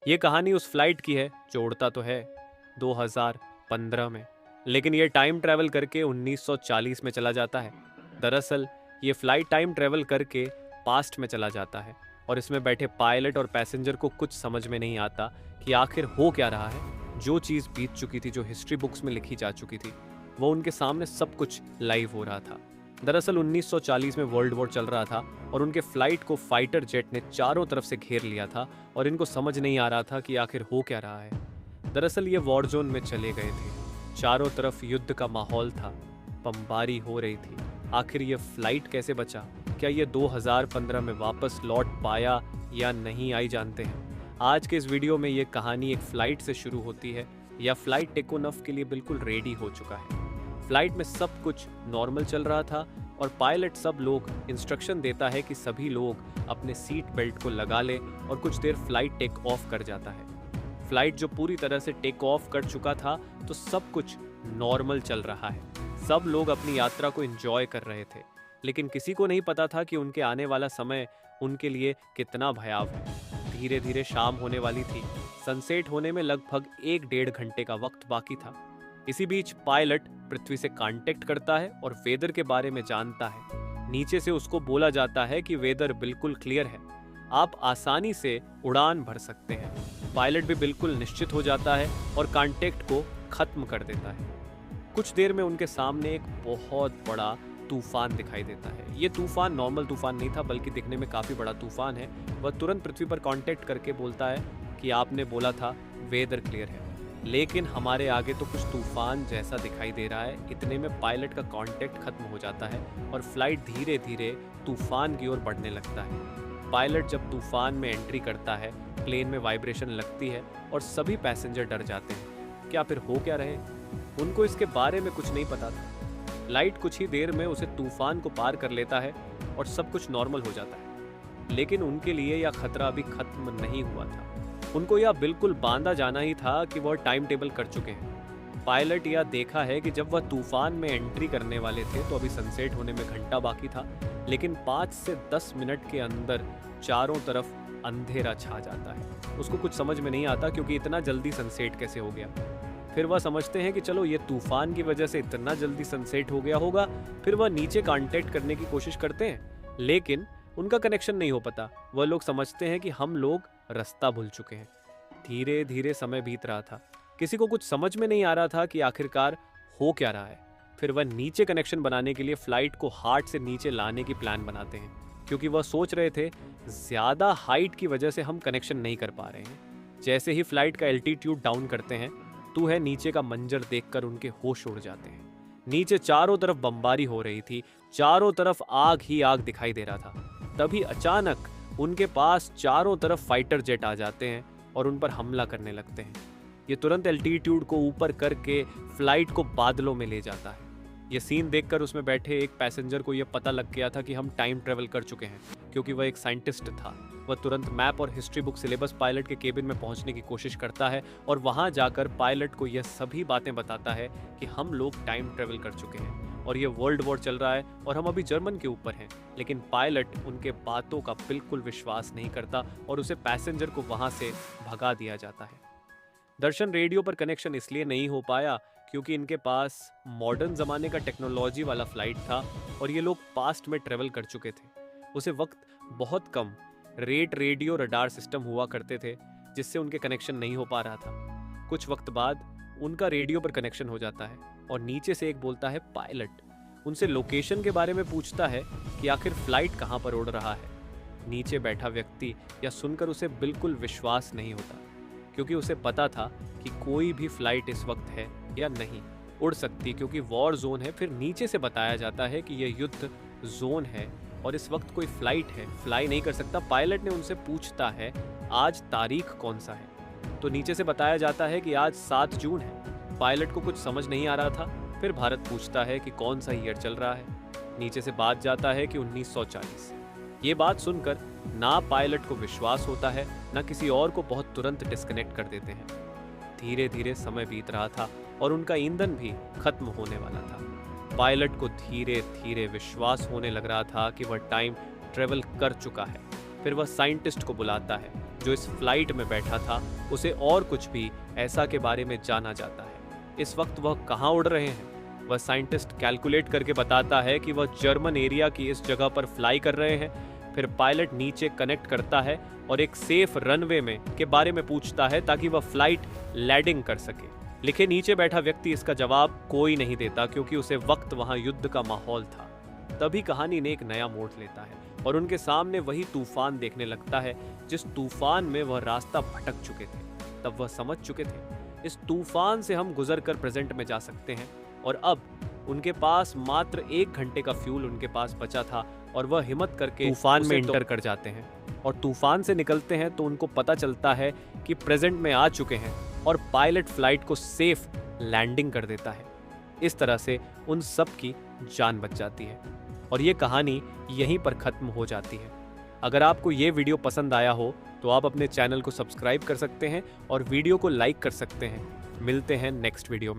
ये कहानी उस फ्लाइट की है जो उड़ता तो है 2015 में, लेकिन ये टाइम ट्रैवल करके 1940 में चला जाता है। दरअसल ये फ्लाइट टाइम ट्रैवल करके पास्ट में चला जाता है और इसमें बैठे पायलट और पैसेंजर को कुछ समझ में नहीं आता कि आखिर हो क्या रहा है। जो चीज़ बीत चुकी थी, जो हिस्ट्री बुक्स में लिखी जा चुकी थी, वो उनके सामने सब कुछ लाइव हो रहा था। दरअसल 1940 में वर्ल्ड वॉर चल रहा था और उनके फ्लाइट को फाइटर जेट ने चारों तरफ से घेर लिया था और इनको समझ नहीं आ रहा था कि आखिर हो क्या रहा है। दरअसल ये वॉर जोन में चले गए थे। चारों तरफ युद्ध का माहौल था, बमबारी हो रही थी। आखिर ये फ्लाइट कैसे बचा? क्या ये 2015 में वापस लौट पाया या नहीं, आई जानते हैं। आज के इस वीडियो में ये कहानी एक फ्लाइट से शुरू होती है या फ्लाइट टेक ऑफ के लिए बिल्कुल रेडी हो चुका है। फ्लाइट में सब कुछ नॉर्मल चल रहा था और पायलट सब लोग इंस्ट्रक्शन देता है कि सभी लोग अपने सीट बेल्ट को लगा लें और कुछ देर फ्लाइट टेक ऑफ कर जाता है। फ्लाइट जो पूरी तरह से टेक ऑफ कर चुका था तो सब कुछ नॉर्मल चल रहा है। सब लोग अपनी यात्रा को एंजॉय कर रहे थे, लेकिन किसी को नहीं पता था कि उनके आने वाला समय उनके लिए कितना भयावह है। धीरे धीरे शाम होने वाली थी। सनसेट होने में लगभग 1-1.5 घंटे का वक्त बाकी था। इसी बीच पायलट पृथ्वी से कांटेक्ट करता है और वेदर के बारे में जानता है। नीचे से उसको बोला जाता है कि वेदर बिल्कुल क्लियर है, आप आसानी से उड़ान भर सकते हैं। पायलट भी बिल्कुल निश्चित हो जाता है और कांटेक्ट को खत्म कर देता है। कुछ देर में उनके सामने एक बहुत बड़ा तूफान दिखाई देता है। ये तूफान नॉर्मल तूफान नहीं था, बल्कि दिखने में काफी बड़ा तूफान है। वह तुरंत पृथ्वी पर कांटेक्ट करके बोलता है कि आपने बोला था वेदर क्लियर है, लेकिन हमारे आगे तो कुछ तूफान जैसा दिखाई दे रहा है। इतने में पायलट का कांटेक्ट खत्म हो जाता है और फ्लाइट धीरे धीरे तूफान की ओर बढ़ने लगता है। पायलट जब तूफान में एंट्री करता है, प्लेन में वाइब्रेशन लगती है और सभी पैसेंजर डर जाते हैं। क्या फिर हो क्या रहे? उनको इसके बारे में कुछ नहीं पता था। लाइट कुछ ही देर में उसे तूफान को पार कर लेता है और सब कुछ नॉर्मल हो जाता है, लेकिन उनके लिए यह खतरा अभी खत्म नहीं हुआ था। उनको यह बिल्कुल बांधा जाना ही था कि वह टाइम टेबल कर चुके हैं। पायलट यह देखा है कि जब वह तूफान में एंट्री करने वाले थे तो अभी सनसेट होने में घंटा बाकी था, लेकिन 5 से 10 मिनट के अंदर चारों तरफ अंधेरा छा जाता है। उसको कुछ समझ में नहीं आता क्योंकि इतना जल्दी सनसेट कैसे हो गया। फिर वह समझते हैं कि चलो ये तूफान की वजह से इतना जल्दी सनसेट हो गया होगा। फिर वह नीचे कांटेक्ट करने की कोशिश करते हैं, लेकिन उनका कनेक्शन नहीं हो पाता। वह लोग समझते हैं कि हम लोग रास्ता भूल चुके हैं। धीरे धीरे समय बीत रहा था। किसी को कुछ समझ में नहीं आ रहा था कि आखिरकार हो क्या रहा है। फिर वह नीचे कनेक्शन बनाने के लिए फ्लाइट को हार्ट से नीचे लाने की प्लान बनाते हैं, क्योंकि वह सोच रहे थे ज्यादा हाइट की वजह से हम कनेक्शन नहीं कर पा रहे हैं। जैसे ही फ्लाइट का एल्टीट्यूड डाउन करते हैं, तू है नीचे का मंजर देखकर उनके होश उड़ जाते हैं। नीचे चारों तरफ बमबारी हो रही थी, चारों तरफ आग ही आग दिखाई दे रहा था। तभी अचानक उनके पास चारों तरफ फाइटर जेट आ जाते हैं और उन पर हमला करने लगते हैं। ये तुरंत एल्टीट्यूड को ऊपर करके फ्लाइट को बादलों में ले जाता है। ये सीन देखकर उसमें बैठे एक पैसेंजर को यह पता लग गया था कि हम टाइम ट्रेवल कर चुके हैं, क्योंकि वह एक साइंटिस्ट था। वह तुरंत मैप और हिस्ट्री बुक सिलेबस पायलट के केबिन में पहुंचने की कोशिश करता है और वहां जाकर पायलट को यह सभी बातें बताता है कि हम लोग टाइम ट्रेवल कर चुके हैं और ये वर्ल्ड वॉर चल रहा है और हम अभी जर्मन के ऊपर हैं। लेकिन पायलट उनके बातों का बिल्कुल विश्वास नहीं करता और उसे पैसेंजर को वहां से भगा दिया जाता है। दर्शन, रेडियो पर कनेक्शन इसलिए नहीं हो पाया क्योंकि इनके पास मॉडर्न ज़माने का टेक्नोलॉजी वाला फ्लाइट था और ये लोग पास्ट में ट्रेवल कर चुके थे। उसे वक्त बहुत कम रेडियो रडार सिस्टम हुआ करते थे, जिससे उनके कनेक्शन नहीं हो पा रहा था। कुछ वक्त बाद उनका रेडियो पर कनेक्शन हो जाता है और नीचे से एक बोलता है पायलट। उनसे लोकेशन के बारे में पूछता है कि आखिर फ्लाइट कहाँ पर उड़ रहा है। नीचे बैठा व्यक्ति यह सुनकर उसे बिल्कुल विश्वास नहीं होता, क्योंकि उसे पता था कि कोई भी फ्लाइट इस वक्त है या नहीं उड़ सकती, क्योंकि वॉर जोन है। फिर नीचे से बताया जाता है कि यह युद्ध जोन है और इस वक्त कोई फ्लाइट है फ्लाई नहीं कर सकता। पायलट ने उनसे पूछता है आज तारीख कौन सा है, तो नीचे से बताया जाता है कि आज 7 जून है। पायलट को कुछ समझ नहीं आ रहा था। फिर भारत पूछता है कि कौन सा ईयर चल रहा है। नीचे से बात जाता है कि 1940। ये बात सुनकर ना पायलट को विश्वास होता है, ना किसी और को। बहुत तुरंत डिस्कनेक्ट कर देते हैं। धीरे धीरे समय बीत रहा था और उनका ईंधन भी खत्म होने वाला था। पायलट को धीरे धीरे विश्वास होने लग रहा था कि वह टाइम ट्रेवल कर चुका है। फिर वह साइंटिस्ट को बुलाता है जो इस फ्लाइट में बैठा था उसे और कुछ भी ऐसा के बारे में जाना जाता है। इस वक्त वह कहाँ उड़ रहे हैं? वह साइंटिस्ट कैलकुलेट करके बताता है कि वह जर्मन एरिया की इस जगह पर फ्लाई कर रहे हैं। फिर पायलट नीचे कनेक्ट करता है और एक सेफ रनवे में के बारे में पूछता है ताकि वह फ्लाइट लैंडिंग कर सके। लिखे नीचे बैठा व्यक्ति इसका जवाब कोई नहीं देता क्योंकि उसे वक्त वहां युद्ध का माहौल था। तभी कहानी ने एक नया मोड़ लेता है और उनके सामने वही तूफान देखने लगता है जिस तूफान में वह रास्ता भटक चुके थे। तब वह समझ चुके थे इस तूफान से हम गुजर कर प्रेजेंट में जा सकते हैं और अब उनके पास मात्र 1 घंटे का फ्यूल उनके पास बचा था और वह हिम्मत करके तूफान में इंटर कर जाते हैं और तूफान से निकलते हैं तो उनको पता चलता है कि प्रेजेंट में आ चुके हैं और पायलट फ्लाइट को सेफ लैंडिंग कर देता है। इस तरह से उन सब की जान बच जाती है और ये कहानी यहीं पर खत्म हो जाती है। अगर आपको ये वीडियो पसंद आया हो तो आप अपने चैनल को सब्सक्राइब कर सकते हैं और वीडियो को लाइक कर सकते हैं। मिलते हैं नेक्स्ट वीडियो में।